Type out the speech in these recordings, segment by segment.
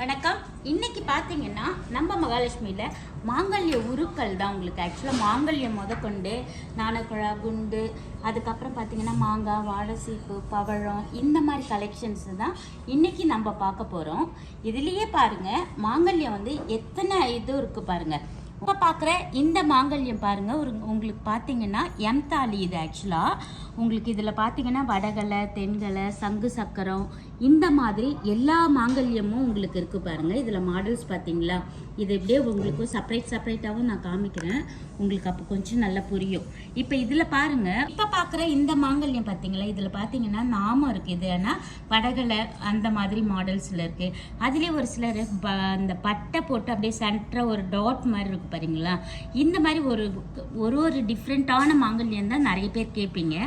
வணக்கம். இன்னைக்கு பார்த்தீங்கன்னா நம்ம மகாலட்சுமியில் மாங்கல்ய உருக்கள் தான் உங்களுக்கு ஆக்சுவலாக மாங்கல்யம் முதற்கொண்டு நாணக்குழா குண்டு அதுக்கப்புறம் பார்த்தீங்கன்னா மாங்காய் வாழைசீப்பு பவழம் இந்த மாதிரி கலெக்ஷன்ஸ் தான் இன்னைக்கு நம்ம பார்க்க போகிறோம். இதுலேயே பாருங்கள் மாங்கல்யம் வந்து எத்தனை இது இருக்குது பாருங்கள். இப்போ பார்க்குற இந்த மாங்கல்யம் பாருங்கள் உங்களுக்கு பார்த்தீங்கன்னா தாலி. இது ஆக்சுவலாக உங்களுக்கு இதில் பார்த்தீங்கன்னா வடகலை தென்கலை சங்கு சக்கரம் இந்த மாதிரி எல்லா மாங்கல்யமும் உங்களுக்கு இருக்குது பாருங்கள். இதில் மாடல்ஸ் பார்த்தீங்களா, இது எப்படியே உங்களுக்கு செப்பரேட்டாகவும் நான் காமிக்கிறேன், உங்களுக்கு அப்போ கொஞ்சம் நல்லா புரியும். இப்போ இதில் பாருங்கள், இப்போ பார்க்குற இந்த மாங்கல்யம் பார்த்தீங்களா, இதில் பார்த்தீங்கன்னா நாமம் இருக்குது. இது ஆனால் வடகலை அந்த மாதிரி மாடல்ஸில் இருக்குது. அதுலேயே ஒரு சிலர் அந்த பட்டை போட்டு அப்படியே சென்டராக ஒரு டாட் மாதிரி இருக்குது பாருங்களா. இந்த மாதிரி ஒரு டிஃப்ரெண்ட்டான மாங்கல்யம் தான் நிறைய பேர் கேட்பீங்க.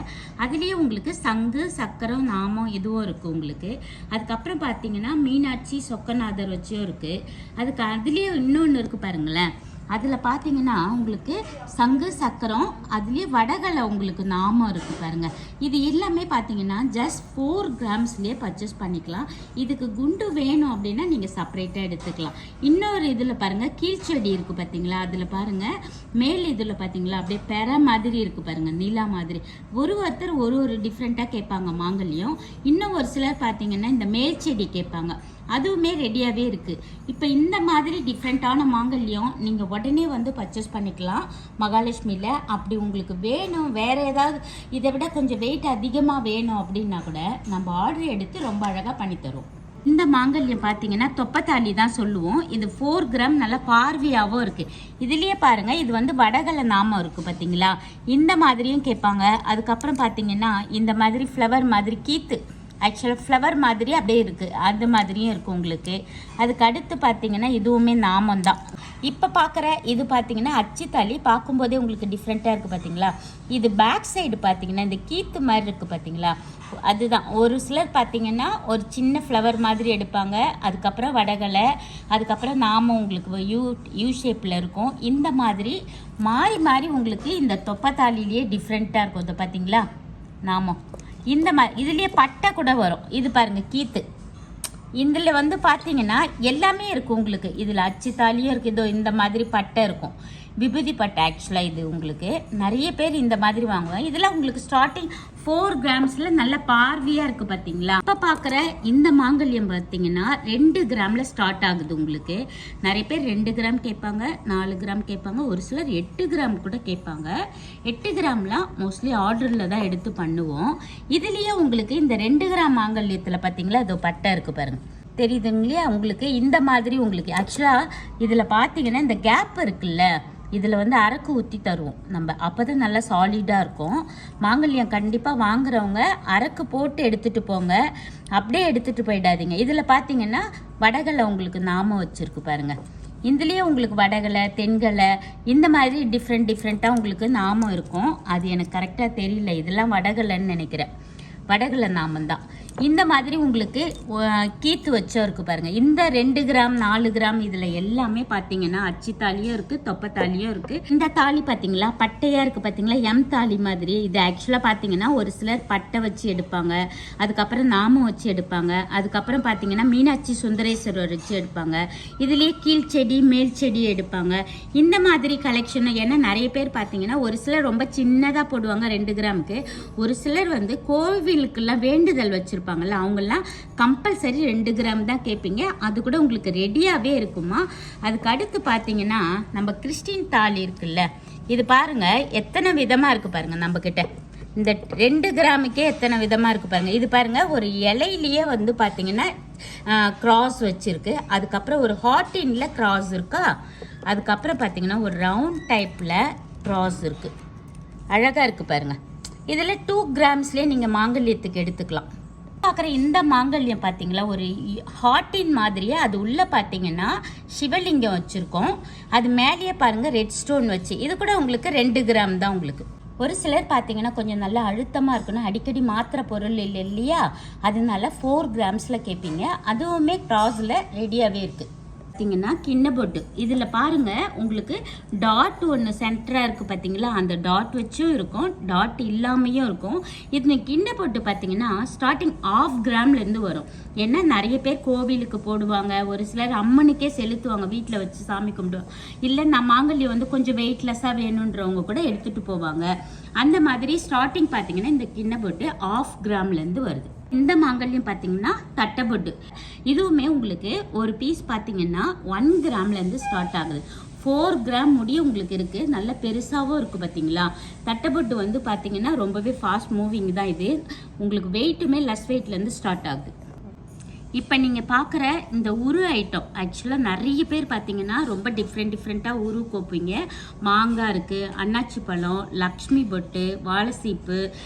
அதுலேயே உங்களுக்கு சங்கு சக்கரம் நாமம் இதுவும் இருக்குது உங்களுக்கு. அதுக்கப்புறம் பார்த்தீங்கன்னா மீனாட்சி சொக்கநாதர் வச்சும் இருக்குது. அதுலேயே இன்னொன்று இருக்குது பாருங்களேன். அதில் பார்த்தீங்கன்னா உங்களுக்கு சங்கு சக்கரம் அதுலேயே வடகலை உங்களுக்கு நாமம் இருக்குது பாருங்கள். இது எல்லாமே பார்த்தீங்கன்னா ஜஸ்ட் 4 கிராம்ஸ்லேயே பர்ச்சேஸ் பண்ணிக்கலாம். இதுக்கு குண்டு வேணும் அப்படின்னா நீங்கள் செப்பரேட்டாக எடுத்துக்கலாம். இன்னொரு இதில் பாருங்கள் கீழ்ச்செடி இருக்குது பார்த்தீங்களா, அதில் பாருங்கள் மேல் இதில் பார்த்தீங்களா அப்படியே பெற மாதிரி இருக்குது பாருங்கள், நிலா மாதிரி. ஒருத்தர் ஒரு டிஃப்ரெண்ட்டாக கேட்பாங்க மாங்கல்யம். இன்னும் ஒரு சிலர் பார்த்தீங்கன்னா இந்த மேல் செடி கேட்பாங்க, அதுவுமே ரெடியாகவே இருக்குது. இப்போ இந்த மாதிரி டிஃப்ரெண்ட்டான மாங்கல்யம் நீங்கள் உடனே வந்து பர்ச்சேஸ் பண்ணிக்கலாம் மகாலட்சுமியில். அப்படி உங்களுக்கு வேணும் வேறு ஏதாவது இதை விட கொஞ்சம் வெயிட் அதிகமாக வேணும் அப்படின்னா கூட நம்ம ஆர்டர் எடுத்து ரொம்ப அழகாக பண்ணித்தரோம். இந்த மாங்கல்யம் பார்த்தீங்கன்னா தொப்பத்தாலி தான் சொல்லுவோம். இது 4 கிராம் நல்லா பார்வையாகவும் இருக்குது. இதுலேயே பாருங்கள் இது வந்து வடகலை நாமம் இருக்குது பார்த்தீங்களா, இந்த மாதிரியும் கேட்பாங்க. அதுக்கப்புறம் பார்த்தீங்கன்னா இந்த மாதிரி ஃப்ளவர் மாதிரி கீத்து ஆக்சுவலாக ஃப்ளவர் மாதிரி அப்படியே இருக்குது, அது மாதிரியும் இருக்குது உங்களுக்கு. அதுக்கு அடுத்து பார்த்தீங்கன்னா இதுவுமே நாமம் தான். இப்போ பார்க்குற இது பார்த்தீங்கன்னா அச்சுத்தாலி, பார்க்கும்போதே உங்களுக்கு டிஃப்ரெண்ட்டாக இருக்குது பார்த்தீங்களா. இது பேக் சைடு பார்த்தீங்கன்னா இந்த கீத்து மாதிரி இருக்குது பார்த்தீங்களா, அதுதான். ஒரு சிலர் பார்த்தீங்கன்னா ஒரு சின்ன ஃப்ளவர் மாதிரி எடுப்பாங்க, அதுக்கப்புறம் வடகலை, அதுக்கப்புறம் நாமம் உங்களுக்கு யூ ஷேப்பில் இருக்கும். இந்த மாதிரி மாறி உங்களுக்கு இந்த தொப்பத்தாலிலேயே டிஃப்ரெண்ட்டாக இருக்கும். இது பார்த்தீங்களா நாமம் இந்த மாதிரி. இதுலேயே பட்டை கூட வரும். இது பாருங்கள் கீத்து. இதில் வந்து பார்த்தீங்கன்னா எல்லாமே இருக்குது உங்களுக்கு. இதில் அச்சு தாலியும் இருக்குது. இதோ இந்த மாதிரி பட்டை இருக்கும், விபூதி பட்டை. ஆக்சுவலாக இது உங்களுக்கு நிறைய பேர் இந்த மாதிரி வாங்குவாங்க. இதில் உங்களுக்கு ஸ்டார்டிங் 4 கிராம்ஸில் நல்ல பார்வையாக இருக்குது பார்த்தீங்களா. இப்போ பார்க்குற இந்த மாங்கல்யம் பார்த்தீங்கன்னா 2 கிராமில் ஸ்டார்ட் ஆகுது உங்களுக்கு. நிறைய பேர் 2 கிராம் கேட்பாங்க, 4 கிராம் கேட்பாங்க, ஒரு சிலர் 8 கிராம் கூட கேட்பாங்க. 8 கிராம்லாம் மோஸ்ட்லி ஆர்டரில் தான் எடுத்து பண்ணுவோம். இதுலேயே உங்களுக்கு இந்த 2 கிராம் மாங்கல்யத்தில் பார்த்தீங்களா இதோ பட்டை இருக்குது பாருங்கள், தெரியுதுங்களா உங்களுக்கு. இந்த மாதிரி உங்களுக்கு ஆக்சுவலாக இதில் பார்த்தீங்கன்னா இந்த கேப் இருக்குல்ல, இதில் வந்து அரக்கு ஊற்றி தருவோம் நம்ம, அப்போ தான் நல்லா சாலிடாக இருக்கும். மாங்கல்யம் கண்டிப்பாக வாங்குறவங்க அரக்கு போட்டு எடுத்துகிட்டு போங்க, அப்படியே எடுத்துகிட்டு போயிடாதீங்க. இதில் பார்த்தீங்கன்னா வடகலை உங்களுக்கு நாமம் வச்சுருக்கு பாருங்கள். இதுலேயே உங்களுக்கு வடகலை தென்கலை இந்த மாதிரி டிஃப்ரெண்ட்டாக உங்களுக்கு நாமம் இருக்கும். அது எனக்கு கரெக்டாக தெரியல, இதெல்லாம் வடகலைன்னு நினைக்கிறேன். வடகலை நாமம் தான். இந்த மாதிரி உங்களுக்கு கீத்து வச்சோ இருக்குது பாருங்கள். இந்த 2 கிராம் 4 கிராம் இதில் எல்லாமே பார்த்தீங்கன்னா அச்சு தாலியும் இருக்குது, தொப்பத்தாலியும் இருக்குது. இந்த தாலி பார்த்தீங்களா பட்டையாக இருக்குது பார்த்தீங்களா, தாலி மாதிரி. இது ஆக்சுவலாக பார்த்தீங்கன்னா ஒரு சிலர் பட்டை வச்சு எடுப்பாங்க, அதுக்கப்புறம் நாமம் வச்சு எடுப்பாங்க, அதுக்கப்புறம் பார்த்தீங்கன்னா மீனாட்சி சுந்தரேஸ்வரர் வச்சு எடுப்பாங்க. இதுலேயே கீழ் செடி மேல் செடி எடுப்பாங்க. இந்த மாதிரி கலெக்ஷன். ஏன்னா நிறைய பேர் பார்த்தீங்கன்னா ஒரு சிலர் ரொம்ப சின்னதாக போடுவாங்க 2 கிராமுக்கு, ஒரு சிலர் வந்து கோவிலுக்கெல்லாம் வேண்டுதல் வச்சுருப்பாங்கல்ல, அவங்கெல்லாம் கம்பல்சரி 2 கிராம் தான் கேட்பீங்க. அது கூட உங்களுக்கு ரெடியாகவே இருக்குமா. அதுக்கு அடுத்து பார்த்தீங்கன்னா நம்ம கிறிஸ்டின் தாலி இருக்குல்ல, இது பாருங்கள் எத்தனை விதமாக இருக்குது பாருங்கள் நம்மக்கிட்ட. இந்த 2 கிராமுக்கே எத்தனை விதமாக இருக்குது பாருங்கள். இது பாருங்கள் ஒரு இலையிலேயே வந்து பார்த்தீங்கன்னா கிராஸ் வச்சுருக்கு, அதுக்கப்புறம் ஒரு ஹார்டினில் கிராஸ் இருக்கா, அதுக்கப்புறம் பார்த்தீங்கன்னா ஒரு ரவுண்ட் டைப்பில் கிராஸ் இருக்குது, அழகாக இருக்குது பாருங்கள். இதில் 2 கிராம்ஸ்லேயே நீங்கள் மாங்கல்யத்துக்கு எடுத்துக்கலாம். பார்க்குற இந்த மாங்கல்யம் பார்த்தீங்களா ஒரு ஹார்ட்டின் மாதிரியே, அது உள்ளே பார்த்தீங்கன்னா சிவலிங்கம் வச்சுருக்கோம், அது மேலேயே பாருங்கள் ரெட் ஸ்டோன் வச்சு. இது கூட உங்களுக்கு 2 கிராம் தான் உங்களுக்கு. ஒரு சிலர் பார்த்தீங்கன்னா கொஞ்சம் நல்லா அழுத்தமாக இருக்கணும், அடிக்கடி மாத்திரை பொருள் இல்லை இல்லையா, அதனால 4 கிராம்ஸில் கேட்பீங்க. அதுவுமே கிராஸில் ரெடியாகவே இருக்குது. பார்த்தீங்கன்னா கிண்ண பொட்டு. இதில் பாருங்கள் உங்களுக்கு டாட் ஒன்று சென்டராக இருக்குது பார்த்தீங்களா, அந்த டாட் வச்சும் இருக்கும், டாட் இல்லாமையும் இருக்கும். இது கிண்ண பொட்டு பார்த்தீங்கன்னா ஸ்டார்டிங் 1/2 கிராம்லேருந்து வரும். ஏன்னா நிறைய பேர் கோவிலுக்கு போடுவாங்க, ஒரு சிலர் அம்மனுக்கே செலுத்துவாங்க, வீட்டில் வச்சு சாமி கும்பிடுவாங்க. இல்லை நான் மாங்கல்யம் வந்து கொஞ்சம் வெயிட்லெஸ்ஸாக வேணுன்றவங்க கூட எடுத்துகிட்டு போவாங்க. அந்த மாதிரி ஸ்டார்டிங் பார்த்தீங்கன்னா இந்த கிண்ண பொட்டு 1/2 கிராம்லேருந்து வருது. இந்த மாங்கல்யம் பார்த்தீங்கன்னா தட்டைப்பொட்டு, இதுவுமே உங்களுக்கு ஒரு பீஸ் பார்த்தீங்கன்னா 1 கிராம்லேருந்து ஸ்டார்ட் ஆகுது. 4 கிராம் முடிய உங்களுக்கு இருக்குது, நல்ல பெருசாகவும் இருக்குது பார்த்தீங்களா. தட்டைப்பொட்டு வந்து பார்த்தீங்கன்னா ரொம்பவே ஃபாஸ்ட் மூவிங் தான். இது உங்களுக்கு வெயிட்டுமே லெஸ் வெயிட்லேருந்து ஸ்டார்ட் ஆகுது. இப்போ நீங்கள் பார்க்குற இந்த உரு ஐட்டம் ஆக்சுவலாக நிறைய பேர் பார்த்தீங்கன்னா ரொம்ப டிஃப்ரெண்ட்டாக உரு கோப்பீங்க. மாங்காய் இருக்குது, அன்னாச்சி பழம், லக்ஷ்மி பொட்டு, வாழைசீப்பு,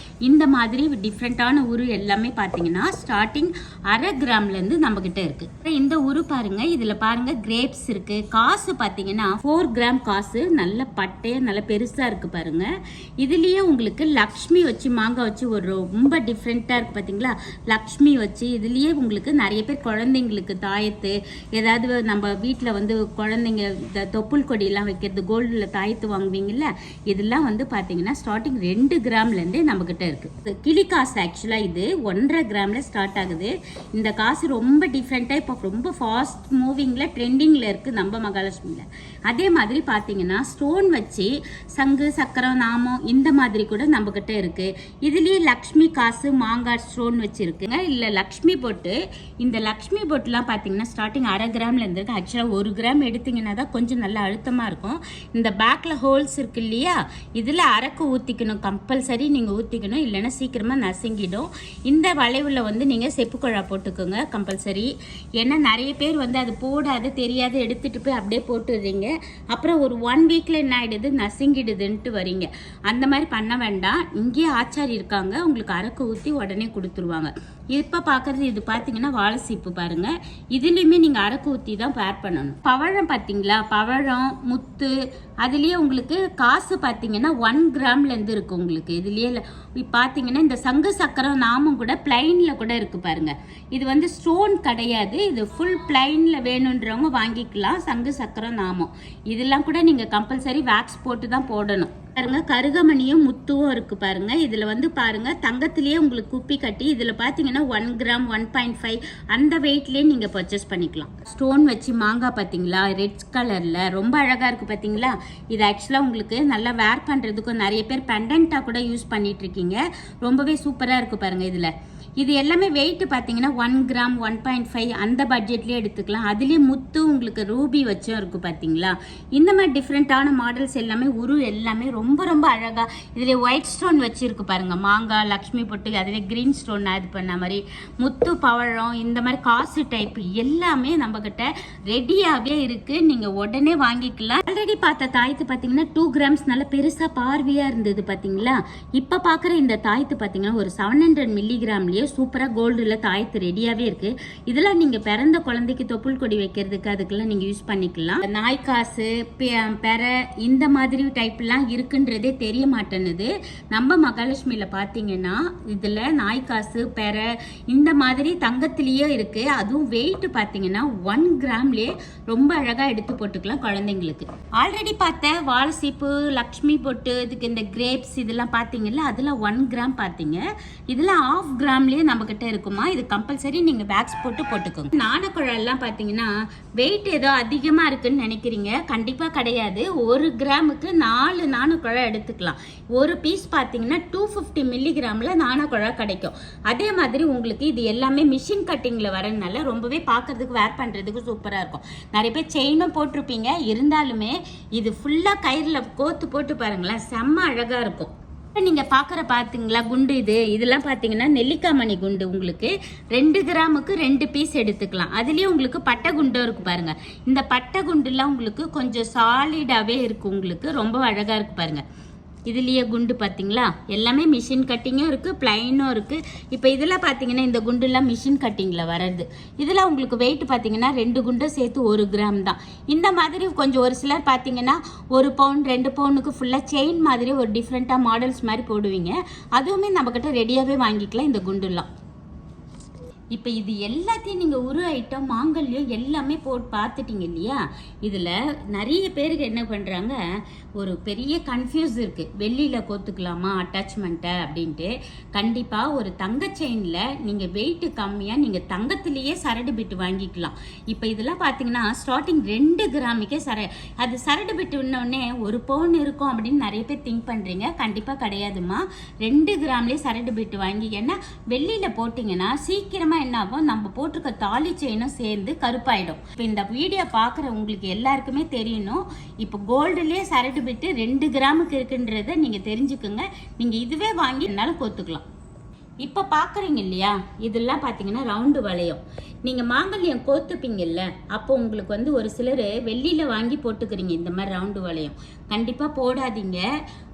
இந்த மாதிரி டிஃப்ரெண்ட்டான உரு எல்லாமே பார்த்தீங்கன்னா ஸ்டார்டிங் 1/2 கிராம்லேருந்து நம்மக்கிட்ட இருக்குது. இந்த உரு பாருங்கள், இதில் பாருங்கள் கிரேப்ஸ் இருக்குது. காசு பார்த்தீங்கன்னா 4 கிராம் காசு, நல்ல பட்டையாக நல்ல பெருசாக இருக்குது பாருங்கள். இதுலேயே உங்களுக்கு லக்ஷ்மி வச்சு மாங்காய் வச்சு ஒரு ரொம்ப டிஃப்ரெண்ட்டாக இருக்குது பார்த்தீங்களா. லக்ஷ்மி வச்சு இதுலேயே உங்களுக்கு நிறைய பேர் குழந்தைங்களுக்கு தாயத்து, ஏதாவது நம்ம வீட்டில் வந்து குழந்தைங்க இந்த தொப்புள் கொடியெல்லாம் வைக்கிறது, கோல்டில் தாயத்து வாங்குவீங்கல்ல, இதெல்லாம் வந்து பார்த்தீங்கன்னா ஸ்டார்டிங் 2 கிராம்லேருந்தே நம்மக்கிட்ட இருக்குது. கிளி காசு ஆக்சுவலாக இது 1.5 கிராமில் ஸ்டார்ட் ஆகுது. இந்த காசு ரொம்ப டிஃப்ரெண்ட்டாக இப்போ ரொம்ப ஃபாஸ்ட் மூவிங்கில் ட்ரெண்டிங்கில் இருக்குது நம்ம மகாலட்சுமியில். அதே மாதிரி பார்த்தீங்கன்னா ஸ்டோன் வச்சு சங்கு சக்கரம் நாமம் இந்த மாதிரி கூட நம்மக்கிட்ட இருக்குது. இதுலேயே லக்ஷ்மி காசு மாங்காய் ஸ்டோன் வச்சுருக்குங்க. இல்லை லக்ஷ்மி பொட்டு, இந்த லக்ஷ்மி பொட்டுலாம் பார்த்தீங்கன்னா ஸ்டார்டிங் 1/2 கிராம்லேருந்து இருக்குது. ஆக்சுவலாக 1 கிராம் எடுத்திங்கன்னா தான் கொஞ்சம் நல்லா அழுத்தமாக இருக்கும். இந்த பேக்கில் ஹோல்ஸ் இருக்கு இல்லையா, இதில் அரக்கு ஊற்றிக்கணும், கம்பல்சரி நீங்கள் ஊற்றிக்கணும், இல்லைன்னா சீக்கிரமாக நசுங்கிடும். இந்த வளைவில் வந்து நீங்கள் செப்பு குழா போட்டுக்கோங்க கம்பல்சரி. ஏன்னா நிறைய பேர் வந்து அது போடாது தெரியாது எடுத்துகிட்டு போய் அப்படியே போட்டுடுறீங்க, அப்புறம் ஒரு 1 வீக்கில் என்ன ஆகிடுது, நசுங்கிடுதுன்ட்டு வரீங்க. அந்த மாதிரி பண்ண வேண்டாம். இங்கேயே ஆச்சாரி இருக்காங்க, உங்களுக்கு அரக்கு ஊற்றி உடனே கொடுத்துருவாங்க. இப்போ பார்க்குறது இது பார்த்தீங்கன்னா வாழைசீப்பு பாருங்கள், இதுலேயுமே நீங்கள் அரக்கு ஊற்றி தான் பேர் பண்ணணும். பவழம் பார்த்தீங்களா, பவழம் முத்து, அதுலேயே உங்களுக்கு காசு பார்த்தீங்கன்னா 1 கிராம்லேருந்து இருக்குது உங்களுக்கு. இதுலேயே பார்த்தீங்கன்னா இந்த சங்கு சக்கரம் நாமும் கூட பிளைனில் கூட இருக்குது பாருங்கள். இது வந்து ஸ்டோன் கிடையாது, இது ஃபுல் பிளைனில் வேணுன்றவங்க வாங்கிக்கலாம். சங்கு சக்கரம் நாமம் இதெல்லாம் கூட நீங்கள் கம்பல்சரி வேக்ஸ் போட்டு தான் போடணும். பாருங்க கருகமணியும் முத்துவும் இருக்குது பாருங்க. இதில் வந்து பாருங்க தங்கத்திலேயே உங்களுக்கு குப்பி கட்டி, இதில் பார்த்தீங்கன்னா 1 கிராம் 1.5 அந்த வெயிட்லேயே நீங்கள் பர்ச்சேஸ் பண்ணிக்கலாம். ஸ்டோன் வச்சு மாங்காய் பார்த்தீங்களா, ரெட் கலரில் ரொம்ப அழகாக இருக்குது பார்த்தீங்களா. இது ஆக்சுவலாக உங்களுக்கு நல்லா வேர் பண்ணுறதுக்கும் நிறைய பேர் பெண்டன்ட்டாக கூட யூஸ் பண்ணிட்டு இருக்கீங்க, ரொம்பவே சூப்பராக இருக்குது பாருங்கள். இதில் இது எல்லாமே வெயிட்டு பார்த்தீங்கன்னா 1 கிராம் 1.5 அந்த பட்ஜெட்லேயே எடுத்துக்கலாம். அதுலேயே முத்து உங்களுக்கு ரூபி வச்சும் இருக்குது பார்த்தீங்களா. இந்த மாதிரி டிஃப்ரெண்ட்டான மாடல்ஸ் எல்லாமே உரு எல்லாமே ரொம்ப ரொம்ப அழகாக. இதில் ஒயிட் ஸ்டோன் வச்சுருக்கு பாருங்கள், மாங்காய் லக்ஷ்மி பொட்டு, அதுவே க்ரீன் ஸ்டோன் இது பண்ண மாதிரி முத்து பவழம் இந்த மாதிரி காசு டைப் எல்லாமே நம்மக்கிட்ட ரெடியாகவே இருக்குது, நீங்கள் உடனே வாங்கிக்கலாம். ஆல்ரெடி பார்த்த தாயத்து பார்த்தீங்கன்னா 2 கிராம்ஸ் நல்ல பெருசாக பார்வையாக இருந்தது பார்த்தீங்களா. இப்போ பார்க்குற இந்த தாயத்து பார்த்தீங்கன்னா ஒரு 700 மில்லிகிராம்லேயே சூப்பராக கோல்டில் தாயத்து ரெடியாகவே இருக்குது. இதெல்லாம் நீங்கள் பிறந்த குழந்தைக்கு தொப்புள் கொடி வைக்கிறதுக்கு அதுக்கெல்லாம் நீங்கள் யூஸ் பண்ணிக்கலாம். நாய்க்காசு பெற இந்த மாதிரி டைப்லாம் இருக்குன்றதே தெரிய மாட்டேன்னுது. நம்ம மகாலட்சுமியில் பார்த்தீங்கன்னா இதில் நாய்க்காசு பெற இந்த மாதிரி தங்கத்திலேயே இருக்குது. அதுவும் வெயிட் பார்த்தீங்கன்னா 1 கிராம்லேயே ரொம்ப அழகாக எடுத்து போட்டுக்கலாம் குழந்தைங்களுக்கு. ஆல்ரெடி பார்த்த வாழைசீப்பு லக்ஷ்மி பொட்டு இதுக்கு இந்த கிரேப்ஸ் இதெல்லாம் பார்த்தீங்கல்ல, அதில் 1 கிராம் பார்த்தீங்க. இதில் 1/2 கிராம்லேயே நம்மக்கிட்ட இருக்குமா. இது கம்பல்சரி நீங்கள் வேக்ஸ் போட்டுக்கோங்க. நாணக்குழல்லாம் பார்த்தீங்கன்னா வெயிட் ஏதோ அதிகமாக இருக்குன்னு நினைக்கிறீங்க, கண்டிப்பாக கிடையாது. 1 கிராமுக்கு 4 நாணக்குழா எடுத்துக்கலாம். ஒரு பீஸ் பார்த்தீங்கன்னா 250 மில்லிகிராமில் நாணக்குழா கிடைக்கும். அதே மாதிரி உங்களுக்கு இது எல்லாமே மிஷின் கட்டிங்கில் வரதுனால ரொம்பவே பார்க்கறதுக்கு வேர் பண்ணுறதுக்கு சூப்பராக இருக்கும். நிறைய பேர் செயினும் போட்டிருப்பீங்க, இருந்தாலுமே இது ஃபுல்லாக கயிறில் கோத்து போட்டு பாருங்களேன், செம்ம அழகாக இருக்கும். நீங்கள் பார்க்குற பார்த்தீங்களா குண்டு, இதெல்லாம் பார்த்தீங்கன்னா நெல்லிக்காய் மணி குண்டு. உங்களுக்கு 2 கிராமுக்கு 2 பீஸ் எடுத்துக்கலாம். அதுலேயும் உங்களுக்கு பட்டை குண்டும் இருக்குது பாருங்கள். இந்த பட்டை குண்டுலாம் உங்களுக்கு கொஞ்சம் சாலிடாகவே இருக்குது, உங்களுக்கு ரொம்ப அழகாக இருக்குது பாருங்கள். இதுலேயே குண்டு பார்த்தீங்களா, எல்லாமே மிஷின் கட்டிங்கும் இருக்குது பிளைனும் இருக்குது. இப்போ இதில் பார்த்தீங்கன்னா இந்த குண்டுலாம் மிஷின் கட்டிங்கில் வர்றது. இதில் உங்களுக்கு வெயிட் பார்த்தீங்கன்னா 2 குண்டை சேர்த்து 1 கிராம் தான். இந்த மாதிரி கொஞ்சம் ஒரு சிலர் பார்த்தீங்கன்னா 1 பவுன் 2 பவுனுக்கு ஃபுல்லாக செயின் மாதிரி ஒரு டிஃப்ரெண்ட்டாக மாடல்ஸ் மாதிரி போடுவீங்க. அதுவுமே நம்மக்கிட்ட ரெடியாகவே வாங்கிக்கலாம் இந்த குண்டுலாம். இப்போ இது எல்லாத்தையும் நீங்கள் உரு ஐட்டம் மாங்கல்யம் எல்லாமே போட்டு பார்த்துட்டீங்க இல்லையா? இதில் நிறைய பேருக்கு என்ன பண்ணுறாங்க, ஒரு பெரிய கன்ஃபியூஸ் இருக்குது, வெள்ளியில் கோத்துக்கலாமா அட்டாச்மெண்ட்டை அப்படின்ட்டு. கண்டிப்பாக ஒரு தங்க செயினில் நீங்கள் வெயிட்டு கம்மியாக நீங்கள் தங்கத்திலேயே சரடு பிட்டு வாங்கிக்கலாம். இப்போ இதெல்லாம் பார்த்தீங்கன்னா ஸ்டார்டிங் 2 கிராமுக்கே அது சரடு பிட்டு இன்னொன்னே 1 பவுன் இருக்கும் அப்படின்னு நிறைய பேர் திங்க் பண்ணுறீங்க. கண்டிப்பாக கிடையாதுமா. 2 கிராம்லேயே சரடு பிட்டு வாங்கி, ஏன்னா வெள்ளியில் போட்டிங்கன்னா சீக்கிரமாக என்ன ஆகும், நம்ம போட்டிருக்க தாலி செயினும் சேர்ந்து கருப்பாயிடும். இப்போ இந்த வீடியோ பார்க்குற உங்களுக்கு எல்லாருக்குமே தெரியணும், இப்போ கோல்டுலேயே சரடு பிட்டு 2 கிராமுக்கு இருக்குன்றதை நீங்கள் தெரிஞ்சுக்குங்க. நீங்கள் இதுவே வாங்கி என்னாலும் கோத்துக்கலாம். இப்போ பார்க்குறீங்க இல்லையா, இதெல்லாம் பார்த்தீங்கன்னா ரவுண்டு வளையம். நீங்கள் மாங்கல்யம் கோத்துப்பீங்கல்ல, அப்போ உங்களுக்கு ஒரு சிலர் வெள்ளியில் வாங்கி போட்டுக்கிறீங்க இந்த மாதிரி ரவுண்டு வளையம். கண்டிப்பாக போடாதீங்க.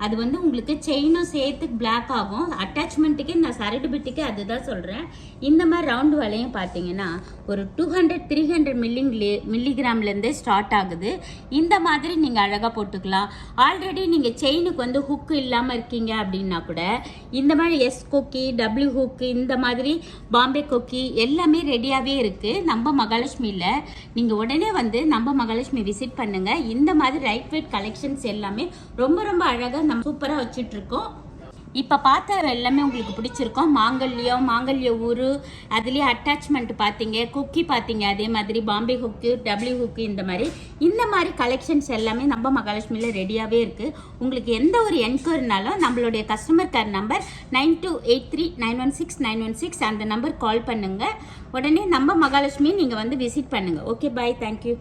அது உங்களுக்கு செயினும் சேர்த்து பிளாக் ஆகும். அட்டாச்மெண்ட்டுக்கு நான் சரடு பிட்டுக்கு அதுதான் சொல்கிறேன். இந்த மாதிரி ரவுண்டு வளையம் பார்த்தீங்கன்னா ஒரு 200-300 மில்லிகிராம்லேருந்தே ஸ்டார்ட் ஆகுது. இந்த மாதிரி நீங்கள் அழகாக போட்டுக்கலாம். ஆல்ரெடி நீங்கள் செயினுக்கு ஹுக்கு இல்லாமல் இருக்கீங்க அப்படின்னா கூட இந்த மாதிரி எஸ் கொக்கி, டபிள்யூ ஹுக்கு, இந்த மாதிரி பாம்பே கொக்கி எல்லாமே ரெடியாகவே இருக்குது நம்ம மகாலட்சுமியில். நீங்கள் உடனே நம்ம மகாலட்சுமி விசிட் பண்ணுங்கள். இந்த மாதிரி லைட் வெயிட் கலெக்ஷன்ஸ் எல்லாமே ரொம்ப ரொம்ப அழகாக நம்ம சூப்பராக வச்சுட்ருக்கோம். இப்போ பார்த்த எல்லாமே உங்களுக்கு பிடிச்சிருக்கோம். மாங்கல்ய ஊரு, அதுலேயே அட்டாச்மெண்ட் பார்த்தீங்க, குக்கி பார்த்தீங்க, அதே மாதிரி பாம்பே ஹுக்கு, டபிள்யூ ஹுக்கு, இந்த மாதிரி கலெக்ஷன்ஸ் எல்லாமே நம்ம மகாலட்சுமியில் ரெடியாகவே இருக்குது. உங்களுக்கு எந்த ஒரு என்கொயரினாலும் நம்மளுடைய கஸ்டமர் கேர் நம்பர் 9283916916 அந்த நம்பர் கால் பண்ணுங்கள். உடனே நம்ம மகாலட்சுமி நீங்கள் விசிட் பண்ணுங்கள். ஓகே, பாய், தேங்க்யூ.